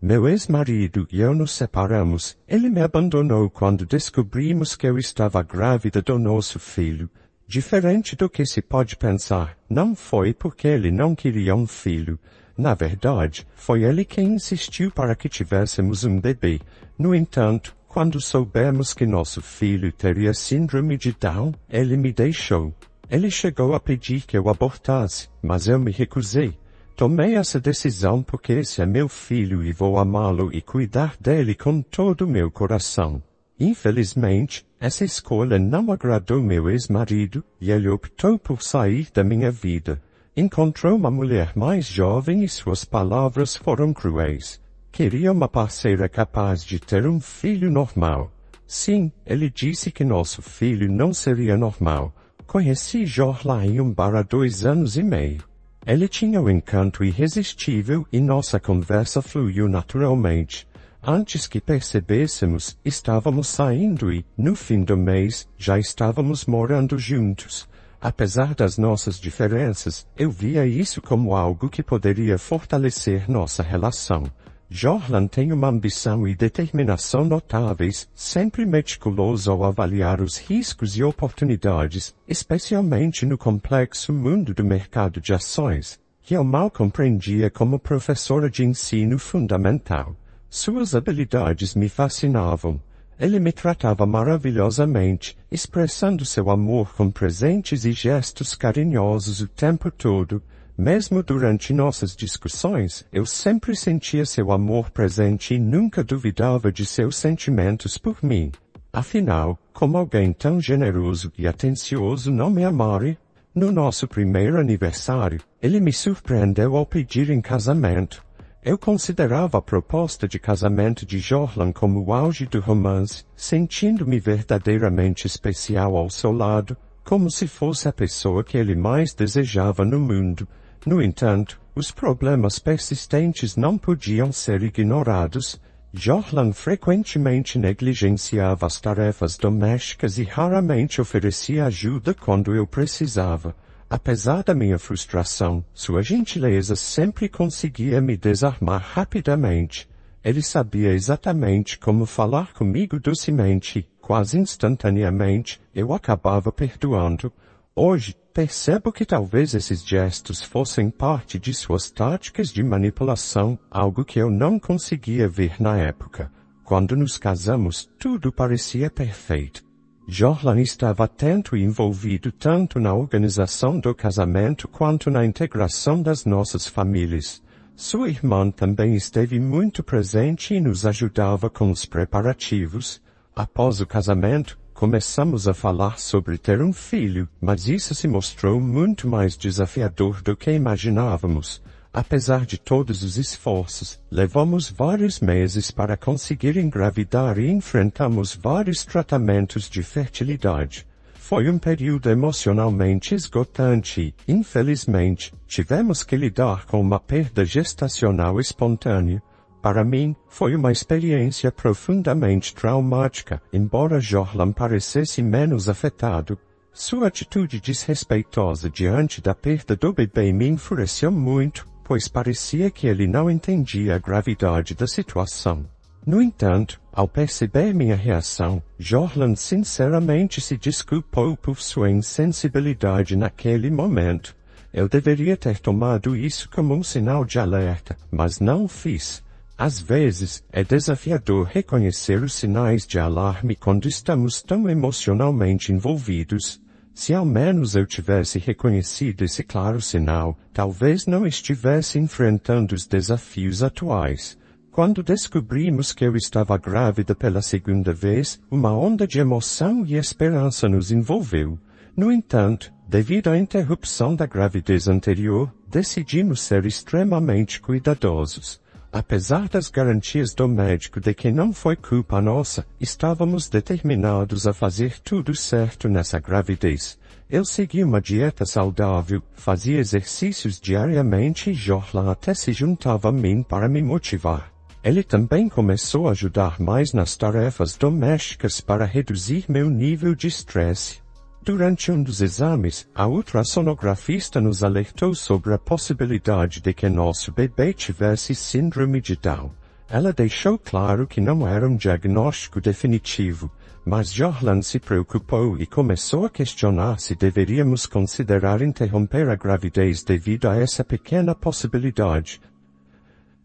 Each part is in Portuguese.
Meu ex-marido e eu nos separamos. Ele me abandonou quando descobrimos que eu estava grávida do nosso filho. Diferente do que se pode pensar, não foi porque ele não queria um filho. Na verdade, foi ele quem insistiu para que tivéssemos um bebê. No entanto, quando soubemos que nosso filho teria síndrome de Down, ele me deixou. Ele chegou a pedir que eu abortasse, mas eu me recusei. Tomei essa decisão porque esse é meu filho e vou amá-lo e cuidar dele com todo o meu coração. Infelizmente, essa escolha não agradou meu ex-marido, e ele optou por sair da minha vida. Encontrou uma mulher mais jovem e suas palavras foram cruéis. Queria uma parceira capaz de ter um filho normal. Sim, ele disse que nosso filho não seria normal. Conheci Jorlain há 2 anos e meio. Ele tinha um encanto irresistível e nossa conversa fluiu naturalmente. Antes que percebêssemos, estávamos saindo e, no fim do mês, já estávamos morando juntos. Apesar das nossas diferenças, eu via isso como algo que poderia fortalecer nossa relação. Jorlan tem uma ambição e determinação notáveis, sempre meticuloso ao avaliar os riscos e oportunidades, especialmente no complexo mundo do mercado de ações, que eu mal compreendia como professora de ensino fundamental. Suas habilidades me fascinavam. Ele me tratava maravilhosamente, expressando seu amor com presentes e gestos carinhosos o tempo todo. Mesmo durante nossas discussões, eu sempre sentia seu amor presente e nunca duvidava de seus sentimentos por mim. Afinal, como alguém tão generoso e atencioso não me amaria? No nosso primeiro aniversário, ele me surpreendeu ao pedir em casamento. Eu considerava a proposta de casamento de Jorlan como o auge do romance, sentindo-me verdadeiramente especial ao seu lado, como se fosse a pessoa que ele mais desejava no mundo. No entanto, os problemas persistentes não podiam ser ignorados. Jorlan frequentemente negligenciava as tarefas domésticas e raramente oferecia ajuda quando eu precisava. Apesar da minha frustração, sua gentileza sempre conseguia me desarmar rapidamente. Ele sabia exatamente como falar comigo docemente e, quase instantaneamente, eu acabava perdoando. Hoje, percebo que talvez esses gestos fossem parte de suas táticas de manipulação, algo que eu não conseguia ver na época. Quando nos casamos, tudo parecia perfeito. Jorlan estava atento e envolvido tanto na organização do casamento quanto na integração das nossas famílias. Sua irmã também esteve muito presente e nos ajudava com os preparativos. Após o casamento, começamos a falar sobre ter um filho, mas isso se mostrou muito mais desafiador do que imaginávamos. Apesar de todos os esforços, levamos vários meses para conseguir engravidar e enfrentamos vários tratamentos de fertilidade. Foi um período emocionalmente esgotante e, infelizmente, tivemos que lidar com uma perda gestacional espontânea. Para mim, foi uma experiência profundamente traumática, embora Jorlan parecesse menos afetado. Sua atitude desrespeitosa diante da perda do bebê me enfureceu muito, pois parecia que ele não entendia a gravidade da situação. No entanto, ao perceber minha reação, Jorlan sinceramente se desculpou por sua insensibilidade naquele momento. Eu deveria ter tomado isso como um sinal de alerta, mas não o fiz. Às vezes, é desafiador reconhecer os sinais de alarme quando estamos tão emocionalmente envolvidos. Se ao menos eu tivesse reconhecido esse claro sinal, talvez não estivesse enfrentando os desafios atuais. Quando descobrimos que eu estava grávida pela segunda vez, uma onda de emoção e esperança nos envolveu. No entanto, devido à interrupção da gravidez anterior, decidimos ser extremamente cuidadosos. Apesar das garantias do médico de que não foi culpa nossa, estávamos determinados a fazer tudo certo nessa gravidez. Eu segui uma dieta saudável, fazia exercícios diariamente e Jorlan até se juntava a mim para me motivar. Ele também começou a ajudar mais nas tarefas domésticas para reduzir meu nível de estresse. Durante um dos exames, a ultrassonografista nos alertou sobre a possibilidade de que nosso bebê tivesse síndrome de Down. Ela deixou claro que não era um diagnóstico definitivo, mas Jorlan se preocupou e começou a questionar se deveríamos considerar interromper a gravidez devido a essa pequena possibilidade.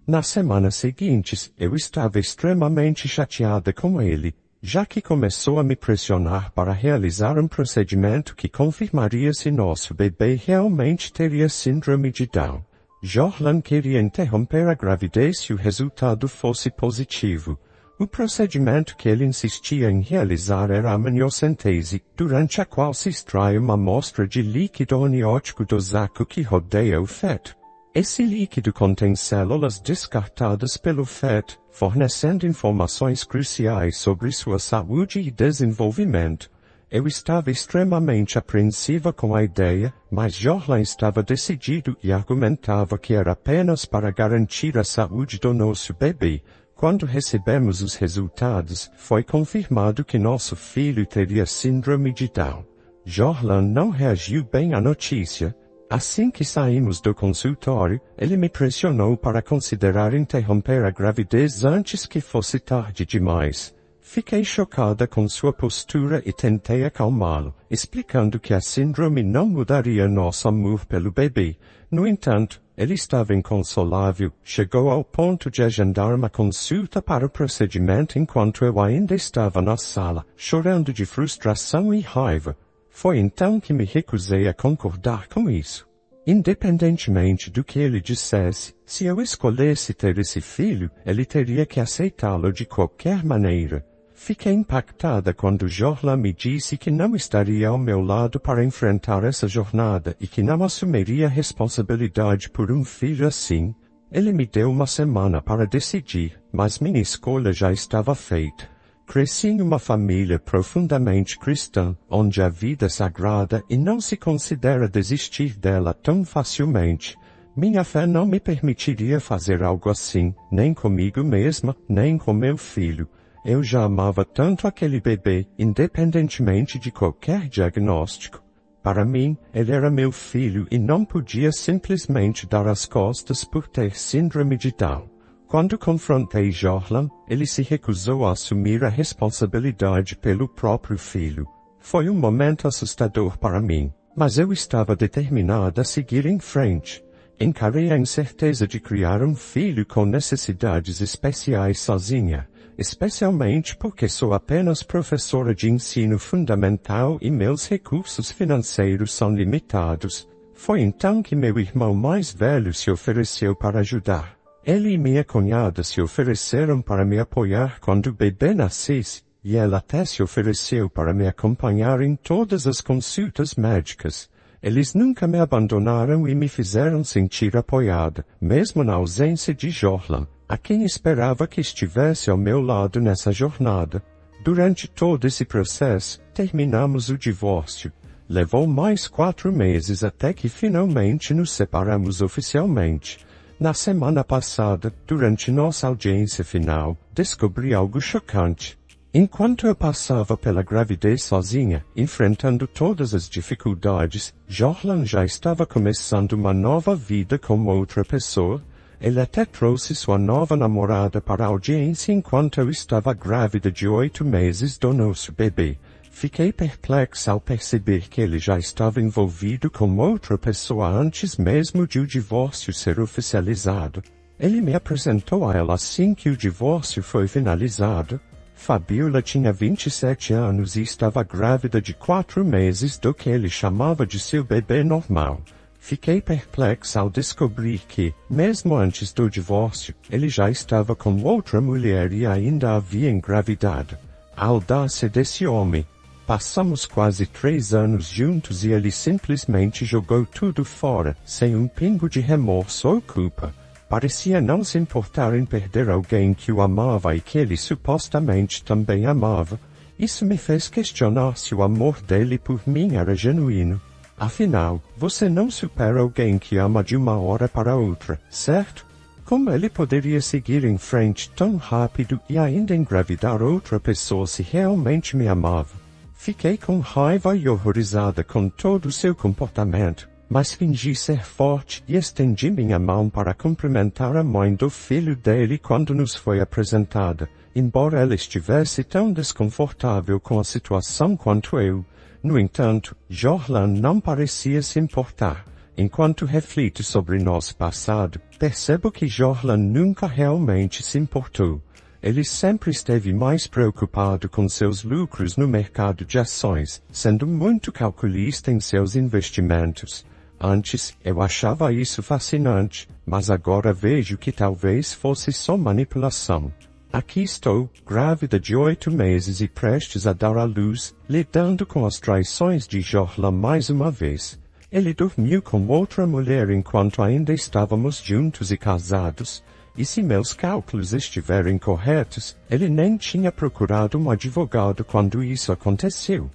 Nas semanas seguintes, eu estava extremamente chateada com ele, já que começou a me pressionar para realizar um procedimento que confirmaria se nosso bebê realmente teria síndrome de Down. Jorlan queria interromper a gravidez se o resultado fosse positivo. O procedimento que ele insistia em realizar era a amniocentese, durante a qual se extrai uma amostra de líquido amniótico do saco que rodeia o feto. Esse líquido contém células descartadas pelo feto, fornecendo informações cruciais sobre sua saúde e desenvolvimento. Eu estava extremamente apreensiva com a ideia, mas Jorlan estava decidido e argumentava que era apenas para garantir a saúde do nosso bebê. Quando recebemos os resultados, foi confirmado que nosso filho teria síndrome de Down. Jorlan não reagiu bem à notícia. Assim que saímos do consultório, ele me pressionou para considerar interromper a gravidez antes que fosse tarde demais. Fiquei chocada com sua postura e tentei acalmá-lo, explicando que a síndrome não mudaria nosso amor pelo bebê. No entanto, ele estava inconsolável, chegou ao ponto de agendar uma consulta para o procedimento enquanto eu ainda estava na sala, chorando de frustração e raiva. Foi então que me recusei a concordar com isso. Independentemente do que ele dissesse, se eu escolhesse ter esse filho, ele teria que aceitá-lo de qualquer maneira. Fiquei impactada quando Jorlan me disse que não estaria ao meu lado para enfrentar essa jornada e que não assumiria responsabilidade por um filho assim. Ele me deu uma semana para decidir, mas minha escolha já estava feita. Cresci em uma família profundamente cristã, onde a vida é sagrada e não se considera desistir dela tão facilmente. Minha fé não me permitiria fazer algo assim, nem comigo mesma, nem com meu filho. Eu já amava tanto aquele bebê, independentemente de qualquer diagnóstico. Para mim, ele era meu filho e não podia simplesmente dar as costas por ter síndrome de Down. Quando confrontei Jorlan, ele se recusou a assumir a responsabilidade pelo próprio filho. Foi um momento assustador para mim, mas eu estava determinada a seguir em frente. Encarei a incerteza de criar um filho com necessidades especiais sozinha, especialmente porque sou apenas professora de ensino fundamental e meus recursos financeiros são limitados. Foi então que meu irmão mais velho se ofereceu para ajudar. Ele e minha cunhada se ofereceram para me apoiar quando o bebê nascesse, e ela até se ofereceu para me acompanhar em todas as consultas médicas. Eles nunca me abandonaram e me fizeram sentir apoiada, mesmo na ausência de Jorlan, a quem esperava que estivesse ao meu lado nessa jornada. Durante todo esse processo, terminamos o divórcio. Levou mais 4 meses até que finalmente nos separamos oficialmente. Na semana passada, durante nossa audiência final, descobri algo chocante. Enquanto eu passava pela gravidez sozinha, enfrentando todas as dificuldades, Jorlan já estava começando uma nova vida com outra pessoa. Ele até trouxe sua nova namorada para a audiência enquanto eu estava grávida de 8 meses do nosso bebê. Fiquei perplexa ao perceber que ele já estava envolvido com outra pessoa antes mesmo de o divórcio ser oficializado. Ele me apresentou a ela assim que o divórcio foi finalizado. Fabiola tinha 27 anos e estava grávida de 4 meses do que ele chamava de seu bebê normal. Fiquei perplexa ao descobrir que, mesmo antes do divórcio, ele já estava com outra mulher e ainda havia engravidado. A audácia desse homem! Passamos quase 3 anos juntos e ele simplesmente jogou tudo fora, sem um pingo de remorso ou culpa. Parecia não se importar em perder alguém que o amava e que ele supostamente também amava. Isso me fez questionar se o amor dele por mim era genuíno. Afinal, você não supera alguém que ama de uma hora para outra, certo? Como ele poderia seguir em frente tão rápido e ainda engravidar outra pessoa se realmente me amava? Fiquei com raiva e horrorizada com todo o seu comportamento, mas fingi ser forte e estendi minha mão para cumprimentar a mãe do filho dele quando nos foi apresentada, embora ela estivesse tão desconfortável com a situação quanto eu. No entanto, Jorlan não parecia se importar. Enquanto reflito sobre nosso passado, percebo que Jorlan nunca realmente se importou. Ele sempre esteve mais preocupado com seus lucros no mercado de ações, sendo muito calculista em seus investimentos. Antes, eu achava isso fascinante, mas agora vejo que talvez fosse só manipulação. Aqui estou, grávida de 8 meses e prestes a dar à luz, lidando com as traições de Jorlan mais uma vez. Ele dormiu com outra mulher enquanto ainda estávamos juntos e casados, e se meus cálculos estiverem corretos, ele nem tinha procurado um advogado quando isso aconteceu.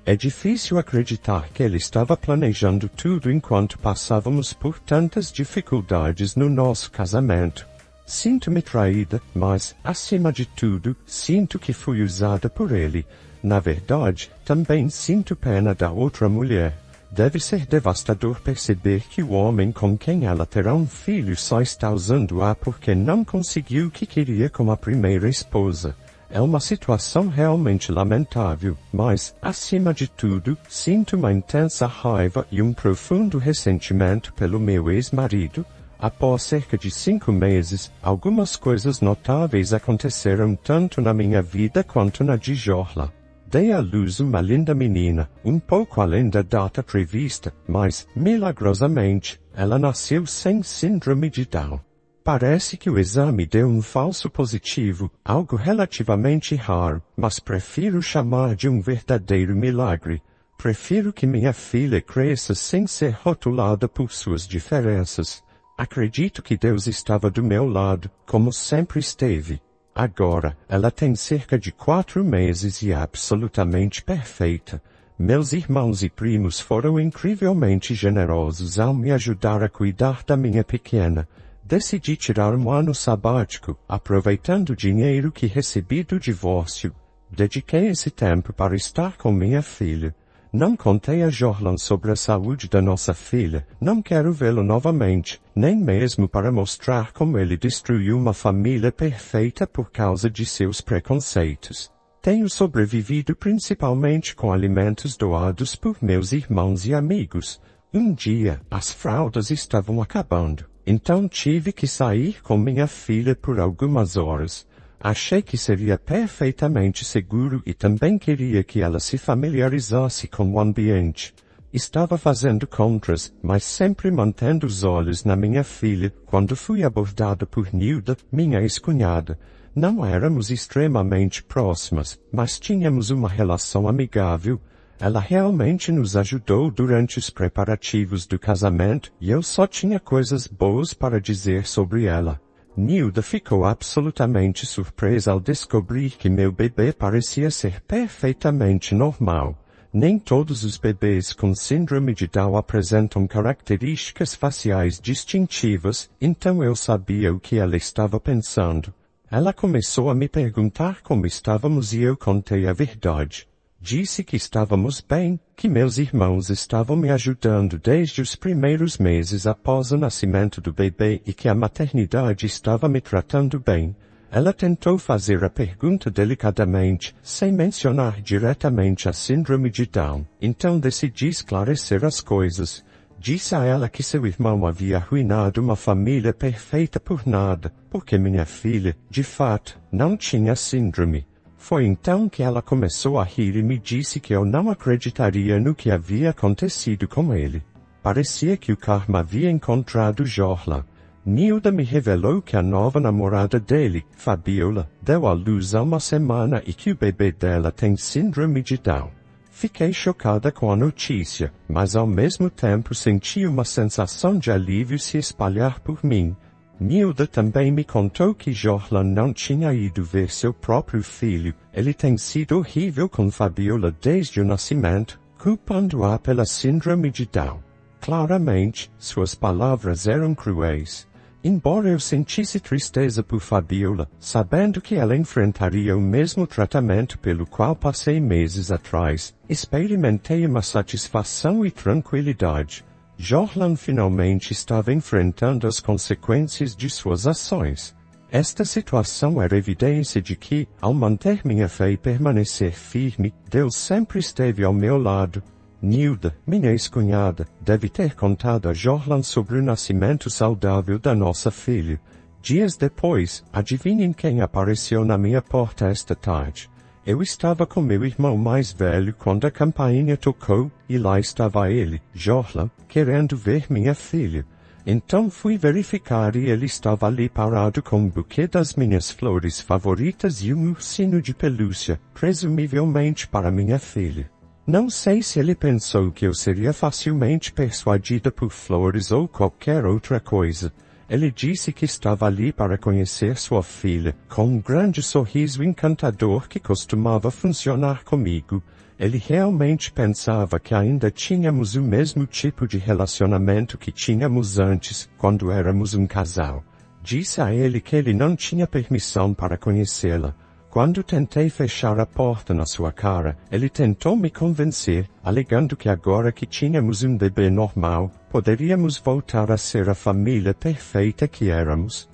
É difícil acreditar que ele estava planejando tudo enquanto passávamos por tantas dificuldades no nosso casamento. Sinto-me traída, mas, acima de tudo, sinto que fui usada por ele. Na verdade, também sinto pena da outra mulher. Deve ser devastador perceber que o homem com quem ela terá um filho só está usando-a porque não conseguiu o que queria com a primeira esposa. É uma situação realmente lamentável, mas, acima de tudo, sinto uma intensa raiva e um profundo ressentimento pelo meu ex-marido. Após cerca de 5 meses, algumas coisas notáveis aconteceram tanto na minha vida quanto na de Jorlan. Dei à luz uma linda menina, um pouco além da data prevista, mas, milagrosamente, ela nasceu sem síndrome de Down. Parece que o exame deu um falso positivo, algo relativamente raro, mas prefiro chamar de um verdadeiro milagre. Prefiro que minha filha cresça sem ser rotulada por suas diferenças. Acredito que Deus estava do meu lado, como sempre esteve. Agora, ela tem cerca de 4 meses e é absolutamente perfeita. Meus irmãos e primos foram incrivelmente generosos ao me ajudar a cuidar da minha pequena. Decidi tirar um ano sabático, aproveitando o dinheiro que recebi do divórcio. Dediquei esse tempo para estar com minha filha. Não contei a Jorlan sobre a saúde da nossa filha, não quero vê-lo novamente, nem mesmo para mostrar como ele destruiu uma família perfeita por causa de seus preconceitos. Tenho sobrevivido principalmente com alimentos doados por meus irmãos e amigos. Um dia, as fraldas estavam acabando, então tive que sair com minha filha por algumas horas. Achei que seria perfeitamente seguro e também queria que ela se familiarizasse com o ambiente. Estava fazendo compras, mas sempre mantendo os olhos na minha filha, quando fui abordada por Nilda, minha ex-cunhada. Não éramos extremamente próximas, mas tínhamos uma relação amigável. Ela realmente nos ajudou durante os preparativos do casamento e eu só tinha coisas boas para dizer sobre ela. Nilda ficou absolutamente surpresa ao descobrir que meu bebê parecia ser perfeitamente normal. Nem todos os bebês com síndrome de Down apresentam características faciais distintivas, então eu sabia o que ela estava pensando. Ela começou a me perguntar como estávamos e eu contei a verdade. Disse que estávamos bem, que meus irmãos estavam me ajudando desde os primeiros meses após o nascimento do bebê e que a maternidade estava me tratando bem. Ela tentou fazer a pergunta delicadamente, sem mencionar diretamente a síndrome de Down, então decidi esclarecer as coisas. Disse a ela que seu irmão havia arruinado uma família perfeita por nada, porque minha filha, de fato, não tinha síndrome. Foi então que ela começou a rir e me disse que eu não acreditaria no que havia acontecido com ele. Parecia que o karma havia encontrado Jorlan. Nilda me revelou que a nova namorada dele, Fabiola, deu à luz há uma semana e que o bebê dela tem síndrome de Down. Fiquei chocada com a notícia, mas ao mesmo tempo senti uma sensação de alívio se espalhar por mim. Nilda também me contou que Jorlan não tinha ido ver seu próprio filho. Ele tem sido horrível com Fabiola desde o nascimento, culpando-a pela síndrome de Down. Claramente, suas palavras eram cruéis. Embora eu sentisse tristeza por Fabiola, sabendo que ela enfrentaria o mesmo tratamento pelo qual passei meses atrás, experimentei uma satisfação e tranquilidade. Jorlan finalmente estava enfrentando as consequências de suas ações. Esta situação era evidência de que, ao manter minha fé e permanecer firme, Deus sempre esteve ao meu lado. Nilda, minha ex-cunhada, deve ter contado a Jorlan sobre o nascimento saudável da nossa filha. Dias depois, adivinhem quem apareceu na minha porta esta tarde. Eu estava com meu irmão mais velho quando a campainha tocou, e lá estava ele, Jorlan, querendo ver minha filha. Então fui verificar e ele estava ali parado com um buquê das minhas flores favoritas e um ursinho de pelúcia, presumivelmente para minha filha. Não sei se ele pensou que eu seria facilmente persuadida por flores ou qualquer outra coisa. Ele disse que estava ali para conhecer sua filha, com um grande sorriso encantador que costumava funcionar comigo. Ele realmente pensava que ainda tínhamos o mesmo tipo de relacionamento que tínhamos antes, quando éramos um casal. Disse a ele que ele não tinha permissão para conhecê-la. Quando tentei fechar a porta na sua cara, ele tentou me convencer, alegando que agora que tínhamos um bebê normal, poderíamos voltar a ser a família perfeita que éramos.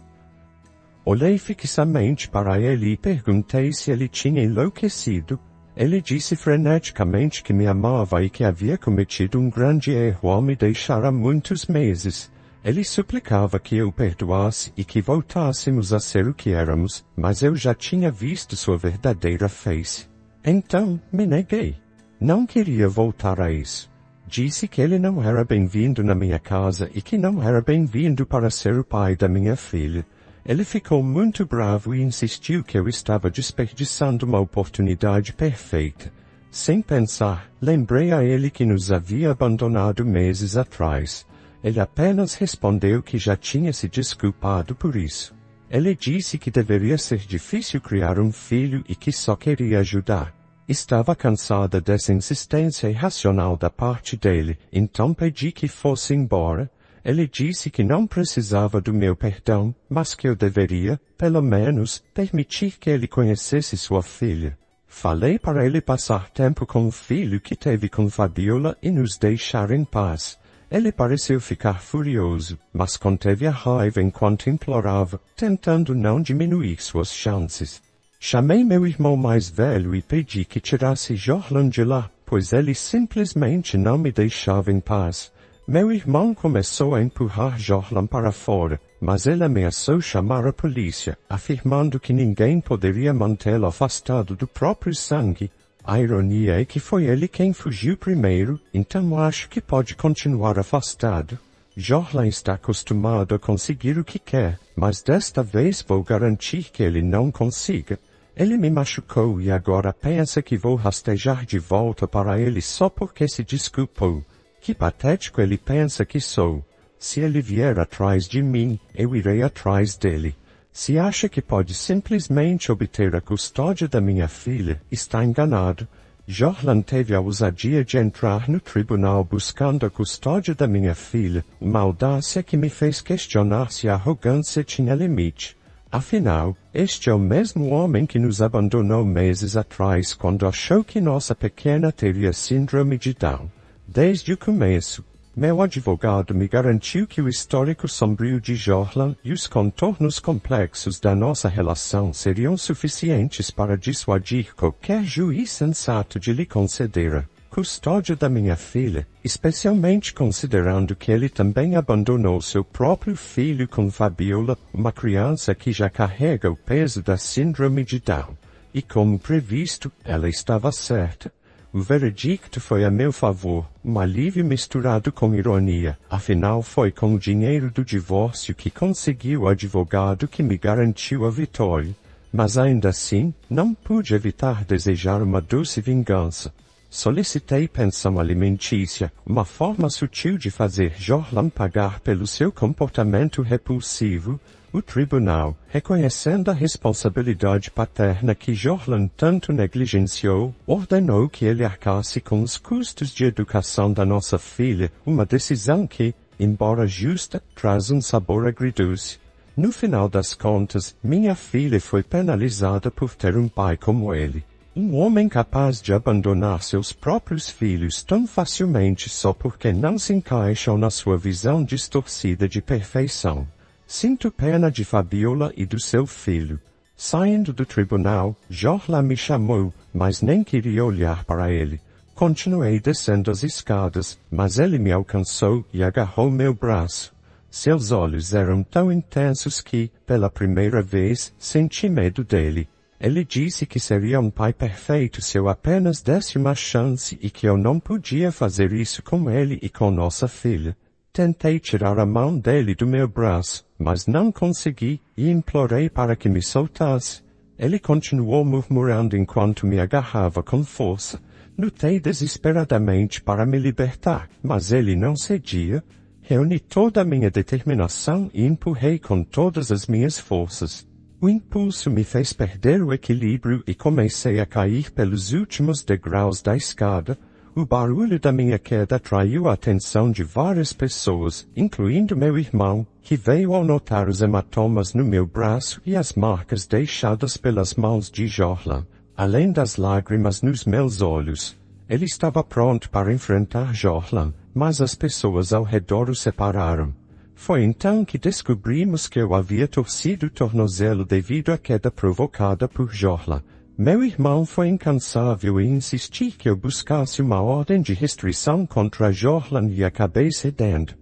Olhei fixamente para ele e perguntei se ele tinha enlouquecido. Ele disse freneticamente que me amava e que havia cometido um grande erro ao me deixar há muitos meses. Ele suplicava que eu perdoasse e que voltássemos a ser o que éramos, mas eu já tinha visto sua verdadeira face. Então, me neguei. Não queria voltar a isso. Disse que ele não era bem-vindo na minha casa e que não era bem-vindo para ser o pai da minha filha. Ele ficou muito bravo e insistiu que eu estava desperdiçando uma oportunidade perfeita. Sem pensar, lembrei a ele que nos havia abandonado meses atrás. Ele apenas respondeu que já tinha se desculpado por isso. Ele disse que deveria ser difícil criar um filho e que só queria ajudar. Estava cansada dessa insistência irracional da parte dele, então pedi que fosse embora. Ele disse que não precisava do meu perdão, mas que eu deveria, pelo menos, permitir que ele conhecesse sua filha. Falei para ele passar tempo com o filho que teve com Fabiola e nos deixar em paz. Ele pareceu ficar furioso, mas conteve a raiva enquanto implorava, tentando não diminuir suas chances. Chamei meu irmão mais velho e pedi que tirasse Jorlan de lá, pois ele simplesmente não me deixava em paz. Meu irmão começou a empurrar Jorlan para fora, mas ele ameaçou chamar a polícia, afirmando que ninguém poderia mantê-lo afastado do próprio sangue. A ironia é que foi ele quem fugiu primeiro, então acho que pode continuar afastado. Jorlan está acostumado a conseguir o que quer, mas desta vez vou garantir que ele não consiga. Ele me machucou e agora pensa que vou rastejar de volta para ele só porque se desculpou. Que patético ele pensa que sou. Se ele vier atrás de mim, eu irei atrás dele. Se acha que pode simplesmente obter a custódia da minha filha, está enganado. Jorlan teve a ousadia de entrar no tribunal buscando a custódia da minha filha, uma audácia que me fez questionar se a arrogância tinha limite. Afinal, este é o mesmo homem que nos abandonou meses atrás quando achou que nossa pequena teria síndrome de Down. Desde o começo, meu advogado me garantiu que o histórico sombrio de Jorlan e os contornos complexos da nossa relação seriam suficientes para dissuadir qualquer juiz sensato de lhe conceder a custódia da minha filha, especialmente considerando que ele também abandonou seu próprio filho com Fabiola, uma criança que já carrega o peso da síndrome de Down. E como previsto, ela estava certa. O veredicto foi a meu favor, um alívio misturado com ironia, afinal foi com o dinheiro do divórcio que consegui o advogado que me garantiu a vitória. Mas ainda assim, não pude evitar desejar uma doce vingança. Solicitei pensão alimentícia, uma forma sutil de fazer Jorlan pagar pelo seu comportamento repulsivo. O tribunal, reconhecendo a responsabilidade paterna que Jorlan tanto negligenciou, ordenou que ele arcasse com os custos de educação da nossa filha, uma decisão que, embora justa, traz um sabor agridoce. No final das contas, minha filha foi penalizada por ter um pai como ele. Um homem capaz de abandonar seus próprios filhos tão facilmente só porque não se encaixam na sua visão distorcida de perfeição. Sinto pena de Fabiola e do seu filho. Saindo do tribunal, Jorla me chamou, mas nem queria olhar para ele. Continuei descendo as escadas, mas ele me alcançou e agarrou meu braço. Seus olhos eram tão intensos que, pela primeira vez, senti medo dele. Ele disse que seria um pai perfeito se eu apenas desse uma chance e que eu não podia fazer isso com ele e com nossa filha. Tentei tirar a mão dele do meu braço, mas não consegui e implorei para que me soltasse. Ele continuou murmurando enquanto me agarrava com força. Lutei desesperadamente para me libertar, mas ele não cedia. Reuni toda a minha determinação e empurrei com todas as minhas forças. O impulso me fez perder o equilíbrio e comecei a cair pelos últimos degraus da escada. O barulho da minha queda atraiu a atenção de várias pessoas, incluindo meu irmão, que veio ao notar os hematomas no meu braço e as marcas deixadas pelas mãos de Jorlan, além das lágrimas nos meus olhos. Ele estava pronto para enfrentar Jorlan, mas as pessoas ao redor o separaram. Foi então que descobrimos que eu havia torcido o tornozelo devido à queda provocada por Jorla. Meu irmão foi incansável e insistiu que eu buscasse uma ordem de restrição contra Jorlan e acabei cedendo.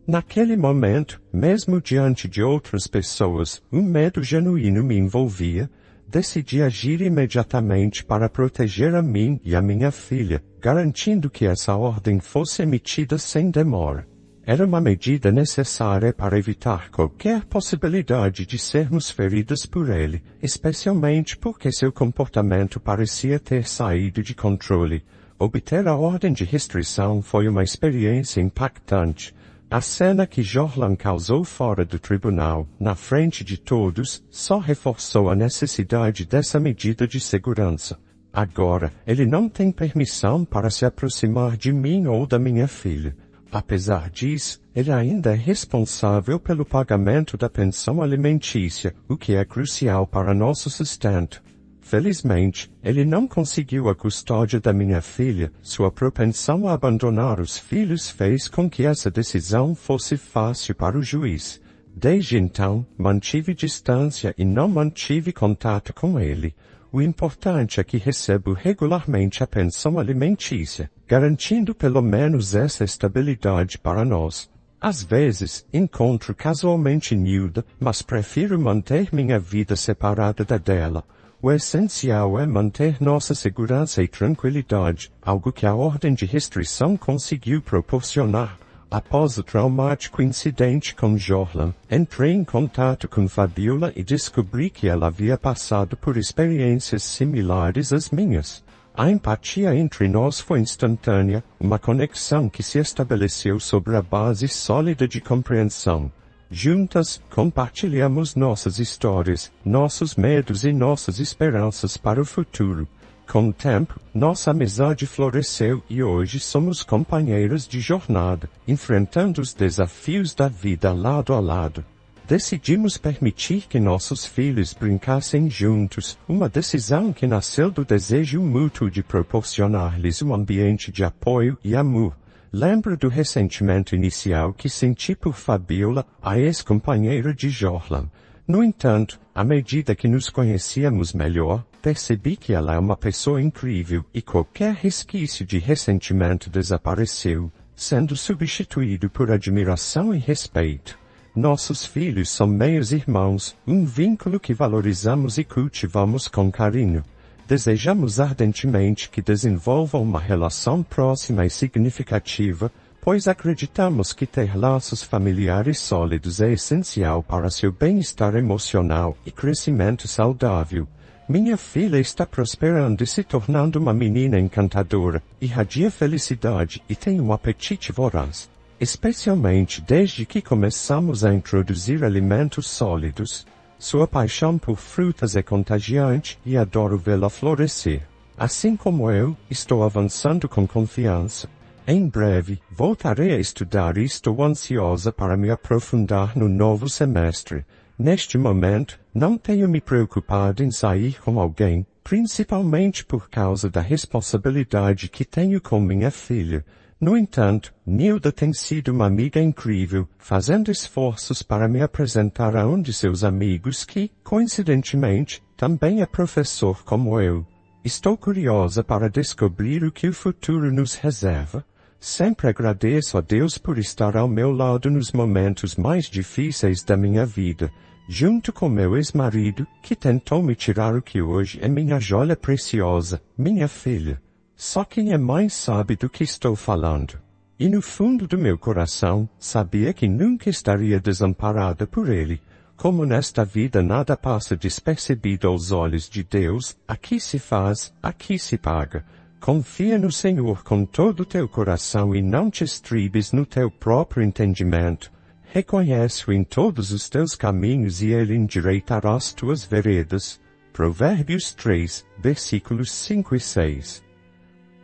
Naquele momento, mesmo diante de outras pessoas, um medo genuíno me envolvia. Decidi agir imediatamente para proteger a mim e a minha filha, garantindo que essa ordem fosse emitida sem demora. Era uma medida necessária para evitar qualquer possibilidade de sermos feridas por ele, especialmente porque seu comportamento parecia ter saído de controle. Obter a ordem de restrição foi uma experiência impactante. A cena que Jorlan causou fora do tribunal, na frente de todos, só reforçou a necessidade dessa medida de segurança. Agora, ele não tem permissão para se aproximar de mim ou da minha filha. Apesar disso, ele ainda é responsável pelo pagamento da pensão alimentícia, o que é crucial para nosso sustento. Felizmente, ele não conseguiu a custódia da minha filha. Sua propensão a abandonar os filhos fez com que essa decisão fosse fácil para o juiz. Desde então, mantive distância e não mantive contato com ele. O importante é que recebo regularmente a pensão alimentícia, garantindo pelo menos essa estabilidade para nós. Às vezes, encontro casualmente Nilda, mas prefiro manter minha vida separada da dela. O essencial é manter nossa segurança e tranquilidade, algo que a ordem de restrição conseguiu proporcionar. Após o traumático incidente com Jorlan, entrei em contato com Fabiola e descobri que ela havia passado por experiências similares às minhas. A empatia entre nós foi instantânea, uma conexão que se estabeleceu sobre a base sólida de compreensão. Juntas, compartilhamos nossas histórias, nossos medos e nossas esperanças para o futuro. Com o tempo, nossa amizade floresceu e hoje somos companheiros de jornada, enfrentando os desafios da vida lado a lado. Decidimos permitir que nossos filhos brincassem juntos, uma decisão que nasceu do desejo mútuo de proporcionar-lhes um ambiente de apoio e amor. Lembro do ressentimento inicial que senti por Fabiola, a ex-companheira de Jorlan. No entanto, à medida que nos conhecíamos melhor, percebi que ela é uma pessoa incrível e qualquer resquício de ressentimento desapareceu, sendo substituído por admiração e respeito. Nossos filhos são meios irmãos, um vínculo que valorizamos e cultivamos com carinho. Desejamos ardentemente que desenvolvam uma relação próxima e significativa, pois acreditamos que ter laços familiares sólidos é essencial para seu bem-estar emocional e crescimento saudável. Minha filha está prosperando e se tornando uma menina encantadora, irradia felicidade e tem um apetite voraz, especialmente desde que começamos a introduzir alimentos sólidos. Sua paixão por frutas é contagiante e adoro vê-la florescer. Assim como eu, estou avançando com confiança. Em breve, voltarei a estudar e estou ansiosa para me aprofundar no novo semestre. Neste momento, não tenho me preocupado em sair com alguém, principalmente por causa da responsabilidade que tenho com minha filha. No entanto, Nilda tem sido uma amiga incrível, fazendo esforços para me apresentar a um de seus amigos que, coincidentemente, também é professor como eu. Estou curiosa para descobrir o que o futuro nos reserva. Sempre agradeço a Deus por estar ao meu lado nos momentos mais difíceis da minha vida, junto com meu ex-marido, que tentou me tirar o que hoje é minha joia preciosa, minha filha. Só quem é mãe sabe do que estou falando. E no fundo do meu coração, sabia que nunca estaria desamparada por ele. Como nesta vida nada passa despercebido aos olhos de Deus, aqui se faz, aqui se paga. Confia no Senhor com todo o teu coração e não te estribes no teu próprio entendimento. Reconhece-o em todos os teus caminhos e ele endireitará as tuas veredas. Provérbios 3, versículos 5 e 6.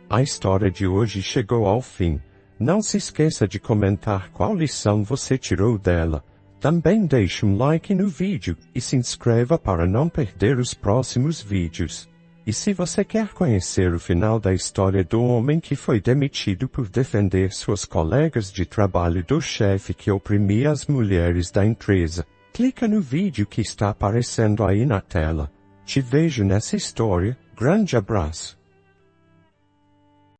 A história de hoje chegou ao fim. Não se esqueça de comentar qual lição você tirou dela. Também deixe um like no vídeo e se inscreva para não perder os próximos vídeos. E se você quer conhecer o final da história do homem que foi demitido por defender suas colegas de trabalho do chefe que oprimia as mulheres da empresa, clica no vídeo que está aparecendo aí na tela. Te vejo nessa história. Grande abraço.